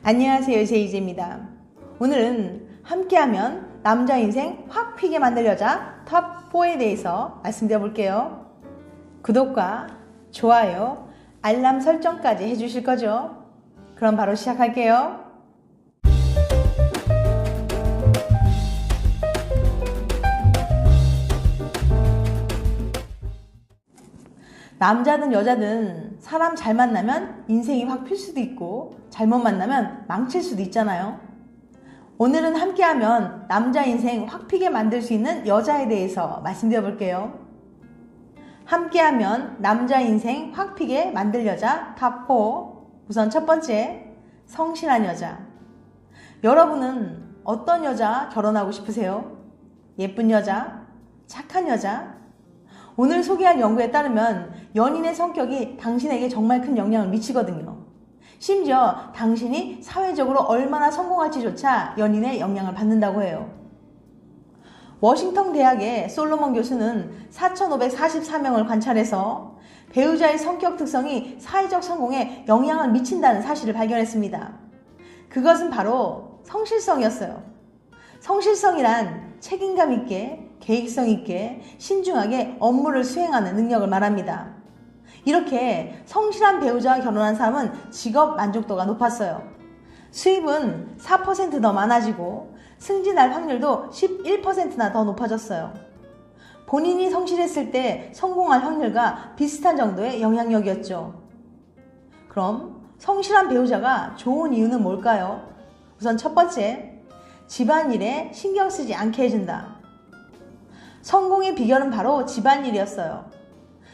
안녕하세요, 제이제입니다. 오늘은 함께하면 남자 인생 확 피게 만들 여자 탑 4에 대해서 말씀드려 볼게요. 구독과 좋아요, 알람 설정까지 해주실 거죠? 그럼 바로 시작할게요. 남자든 여자든 사람 잘 만나면 인생이 확 필 수도 있고 잘못 만나면 망칠 수도 있잖아요. 오늘은 함께하면 남자 인생 확 피게 만들 수 있는 여자에 대해서 말씀드려 볼게요. 함께하면 남자 인생 확 피게 만들 여자 탑 4. 우선 첫 번째, 성실한 여자. 여러분은 어떤 여자 결혼하고 싶으세요? 예쁜 여자? 착한 여자? 오늘 소개할 연구에 따르면 연인의 성격이 당신에게 정말 큰 영향을 미치거든요. 심지어 당신이 사회적으로 얼마나 성공할지조차 연인의 영향을 받는다고 해요. 워싱턴 대학의 솔로몬 교수는 4,544명을 관찰해서 배우자의 성격 특성이 사회적 성공에 영향을 미친다는 사실을 발견했습니다. 그것은 바로 성실성이었어요. 성실성이란 책임감 있게, 계획성 있게, 신중하게 업무를 수행하는 능력을 말합니다. 이렇게 성실한 배우자와 결혼한 사람은 직업 만족도가 높았어요. 수입은 4% 더 많아지고 승진할 확률도 11%나 더 높아졌어요. 본인이 성실했을 때 성공할 확률과 비슷한 정도의 영향력이었죠. 그럼 성실한 배우자가 좋은 이유는 뭘까요? 우선 첫 번째, 집안일에 신경 쓰지 않게 해준다. 성공의 비결은 바로 집안일이었어요.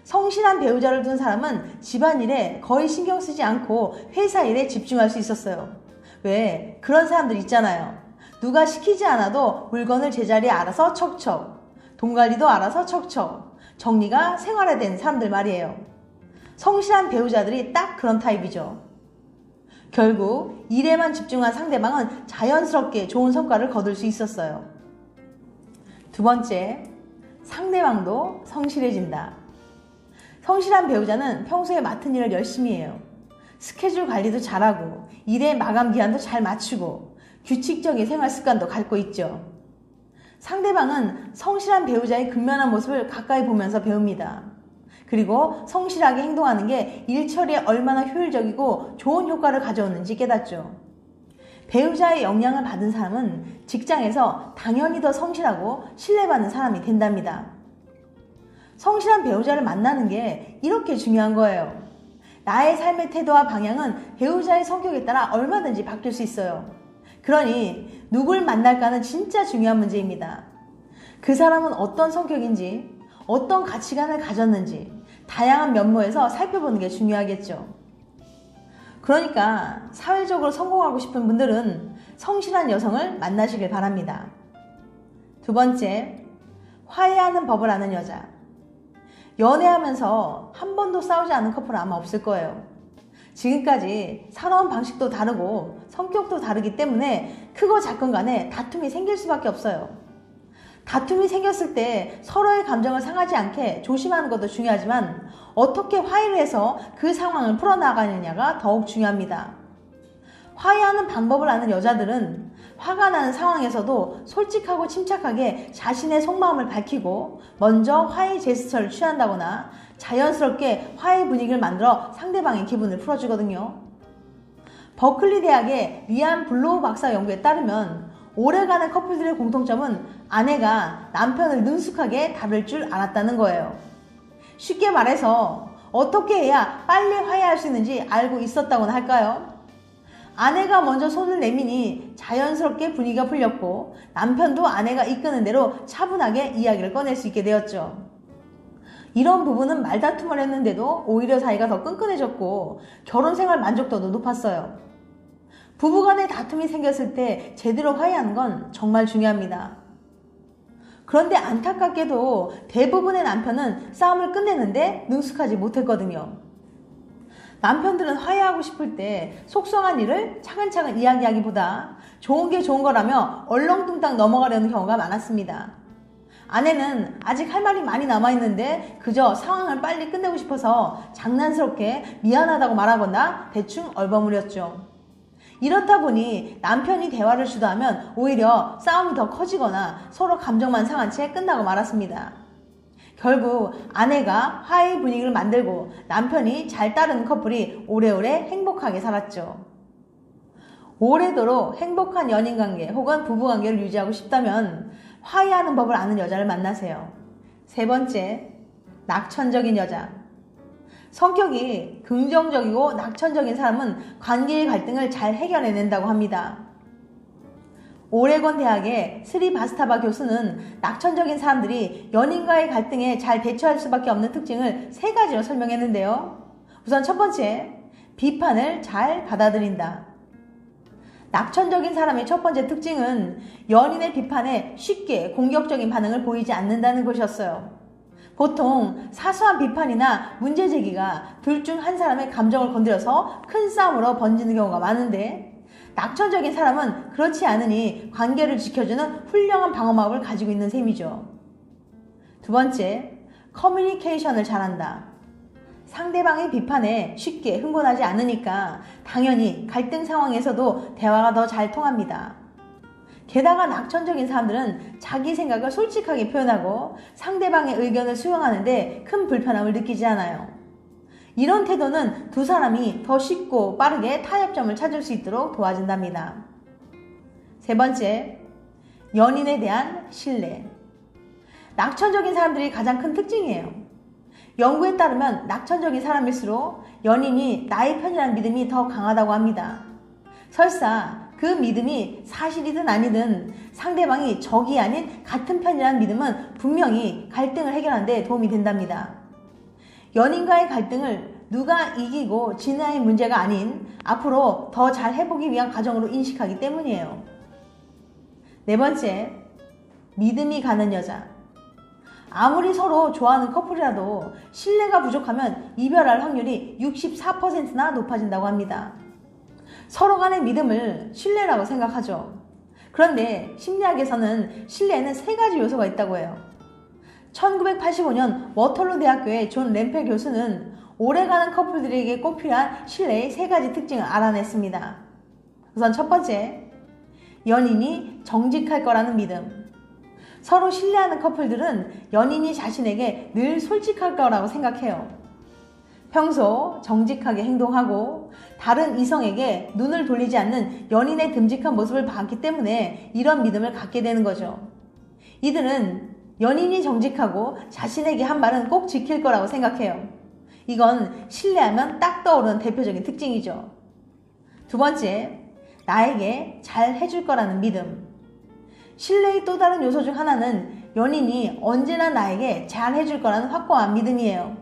성실한 배우자를 둔 사람은 집안일에 거의 신경 쓰지 않고 회사 일에 집중할 수 있었어요. 왜? 그런 사람들 있잖아요. 누가 시키지 않아도 물건을 제자리에 알아서 척척, 돈 관리도 알아서 척척, 정리가 생활화된 사람들 말이에요. 성실한 배우자들이 딱 그런 타입이죠. 결국 일에만 집중한 상대방은 자연스럽게 좋은 성과를 거둘 수 있었어요. 두 번째, 상대방도 성실해진다. 성실한 배우자는 평소에 맡은 일을 열심히 해요. 스케줄 관리도 잘하고 일의 마감 기한도 잘 맞추고 규칙적인 생활 습관도 갖고 있죠. 상대방은 성실한 배우자의 근면한 모습을 가까이 보면서 배웁니다. 그리고 성실하게 행동하는 게 일 처리에 얼마나 효율적이고 좋은 효과를 가져오는지 깨닫죠. 배우자의 영향을 받은 사람은 직장에서 당연히 더 성실하고 신뢰받는 사람이 된답니다. 성실한 배우자를 만나는 게 이렇게 중요한 거예요. 나의 삶의 태도와 방향은 배우자의 성격에 따라 얼마든지 바뀔 수 있어요. 그러니 누굴 만날까는 진짜 중요한 문제입니다. 그 사람은 어떤 성격인지, 어떤 가치관을 가졌는지 다양한 면모에서 살펴보는 게 중요하겠죠. 그러니까 사회적으로 성공하고 싶은 분들은 성실한 여성을 만나시길 바랍니다. 두 번째, 화해하는 법을 아는 여자. 연애하면서 한 번도 싸우지 않은 커플은 아마 없을 거예요. 지금까지 살아온 방식도 다르고 성격도 다르기 때문에 크고 작건 간에 다툼이 생길 수밖에 없어요. 다툼이 생겼을 때 서로의 감정을 상하지 않게 조심하는 것도 중요하지만 어떻게 화해를 해서 그 상황을 풀어나가느냐가 더욱 중요합니다. 화해하는 방법을 아는 여자들은 화가 나는 상황에서도 솔직하고 침착하게 자신의 속마음을 밝히고 먼저 화해 제스처를 취한다거나 자연스럽게 화해 분위기를 만들어 상대방의 기분을 풀어주거든요. 버클리 대학의 리안 블로우 박사 연구에 따르면 오래가는 커플들의 공통점은 아내가 남편을 능숙하게 다룰 줄 알았다는 거예요. 쉽게 말해서 어떻게 해야 빨리 화해할 수 있는지 알고 있었다고나 할까요? 아내가 먼저 손을 내미니 자연스럽게 분위기가 풀렸고 남편도 아내가 이끄는 대로 차분하게 이야기를 꺼낼 수 있게 되었죠. 이런 부분은 말다툼을 했는데도 오히려 사이가 더 끈끈해졌고 결혼생활 만족도도 높았어요. 부부간에 다툼이 생겼을 때 제대로 화해하는 건 정말 중요합니다. 그런데 안타깝게도 대부분의 남편은 싸움을 끝내는데 능숙하지 못했거든요. 남편들은 화해하고 싶을 때 속성한 일을 차근차근 이야기하기보다 좋은 게 좋은 거라며 얼렁뚱땅 넘어가려는 경우가 많았습니다. 아내는 아직 할 말이 많이 남아있는데 그저 상황을 빨리 끝내고 싶어서 장난스럽게 미안하다고 말하거나 대충 얼버무렸죠. 이렇다 보니 남편이 대화를 주도하면 오히려 싸움이 더 커지거나 서로 감정만 상한 채 끝나고 말았습니다. 결국 아내가 화해의 분위기를 만들고 남편이 잘 따르는 커플이 오래오래 행복하게 살았죠. 오래도록 행복한 연인관계 혹은 부부관계를 유지하고 싶다면 화해하는 법을 아는 여자를 만나세요. 세 번째, 낙천적인 여자. 성격이 긍정적이고 낙천적인 사람은 관계의 갈등을 잘 해결해낸다고 합니다. 오레곤 대학의 스리바스타바 교수는 낙천적인 사람들이 연인과의 갈등에 잘 대처할 수밖에 없는 특징을 세 가지로 설명했는데요. 우선 첫 번째, 비판을 잘 받아들인다. 낙천적인 사람의 첫 번째 특징은 연인의 비판에 쉽게 공격적인 반응을 보이지 않는다는 것이었어요. 보통 사소한 비판이나 문제 제기가 둘 중 한 사람의 감정을 건드려서 큰 싸움으로 번지는 경우가 많은데, 낙천적인 사람은 그렇지 않으니 관계를 지켜주는 훌륭한 방어막을 가지고 있는 셈이죠. 두 번째, 커뮤니케이션을 잘한다. 상대방의 비판에 쉽게 흥분하지 않으니까 당연히 갈등 상황에서도 대화가 더 잘 통합니다. 게다가 낙천적인 사람들은 자기 생각을 솔직하게 표현하고 상대방의 의견을 수용하는데 큰 불편함을 느끼지 않아요. 이런 태도는 두 사람이 더 쉽고 빠르게 타협점을 찾을 수 있도록 도와준답니다. 세 번째, 연인에 대한 신뢰. 낙천적인 사람들이 가장 큰 특징이에요. 연구에 따르면 낙천적인 사람일수록 연인이 나의 편이라는 믿음이 더 강하다고 합니다. 설사 그 믿음이 사실이든 아니든 상대방이 적이 아닌 같은 편이라는 믿음은 분명히 갈등을 해결하는 데 도움이 된답니다. 연인과의 갈등을 누가 이기고 지나의 문제가 아닌 앞으로 더 잘 해보기 위한 과정으로 인식하기 때문이에요. 네 번째, 믿음이 가는 여자. 아무리 서로 좋아하는 커플이라도 신뢰가 부족하면 이별할 확률이 64%나 높아진다고 합니다. 서로 간의 믿음을 신뢰라고 생각하죠. 그런데 심리학에서는 신뢰에는 세 가지 요소가 있다고 해요. 1985년 워털루 대학교의 존 램펠 교수는 오래가는 커플들에게 꼭 필요한 신뢰의 세 가지 특징을 알아냈습니다. 우선 첫 번째, 연인이 정직할 거라는 믿음. 서로 신뢰하는 커플들은 연인이 자신에게 늘 솔직할 거라고 생각해요. 평소 정직하게 행동하고 다른 이성에게 눈을 돌리지 않는 연인의 듬직한 모습을 봤기 때문에 이런 믿음을 갖게 되는 거죠. 이들은 연인이 정직하고 자신에게 한 말은 꼭 지킬 거라고 생각해요. 이건 신뢰하면 딱 떠오르는 대표적인 특징이죠. 두 번째, 나에게 잘 해줄 거라는 믿음. 신뢰의 또 다른 요소 중 하나는 연인이 언제나 나에게 잘 해줄 거라는 확고한 믿음이에요.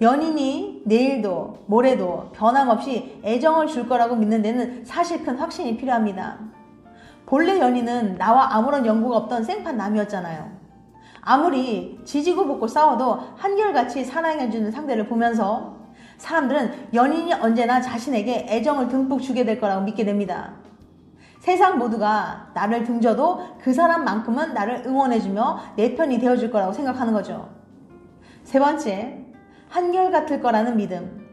연인이 내일도 모레도 변함없이 애정을 줄 거라고 믿는 데는 사실 큰 확신이 필요합니다. 본래 연인은 나와 아무런 연고가 없던 생판남이었잖아요. 아무리 지지고 볶고 싸워도 한결같이 사랑해주는 상대를 보면서 사람들은 연인이 언제나 자신에게 애정을 듬뿍 주게 될 거라고 믿게 됩니다. 세상 모두가 나를 등져도 그 사람만큼은 나를 응원해주며 내 편이 되어줄 거라고 생각하는 거죠. 세 번째, 한결같을 거라는 믿음.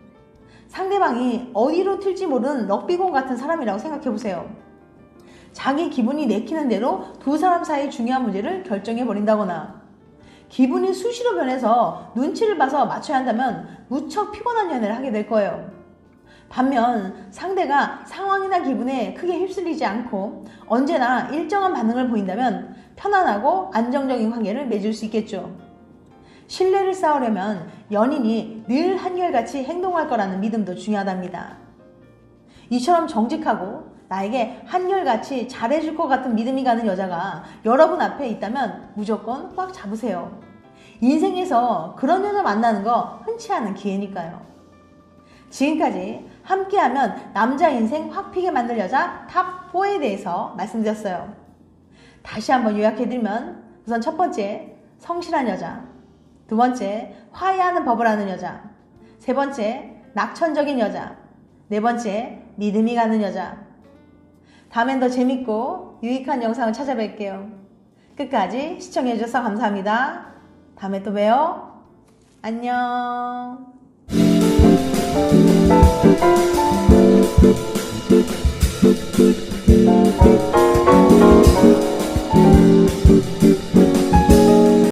상대방이 어디로 튈지 모르는 럭비공 같은 사람이라고 생각해보세요. 자기 기분이 내키는 대로 두 사람 사이의 중요한 문제를 결정해버린다거나 기분이 수시로 변해서 눈치를 봐서 맞춰야 한다면 무척 피곤한 연애를 하게 될 거예요. 반면 상대가 상황이나 기분에 크게 휩쓸리지 않고 언제나 일정한 반응을 보인다면 편안하고 안정적인 관계를 맺을 수 있겠죠. 신뢰를 쌓으려면 연인이 늘 한결같이 행동할 거라는 믿음도 중요하답니다. 이처럼 정직하고 나에게 한결같이 잘해줄 것 같은 믿음이 가는 여자가 여러분 앞에 있다면 무조건 꽉 잡으세요. 인생에서 그런 여자 만나는 거 흔치 않은 기회니까요. 지금까지 함께하면 남자 인생 확 피게 만들 여자 탑4에 대해서 말씀드렸어요. 다시 한번 요약해드리면 우선 첫 번째, 성실한 여자. 두 번째, 화해하는 법을 아는 여자. 세 번째, 낙천적인 여자. 네 번째, 믿음이 가는 여자. 다음엔 더 재밌고 유익한 영상을 찾아뵐게요. 끝까지 시청해주셔서 감사합니다. 다음에 또 봬요. 안녕.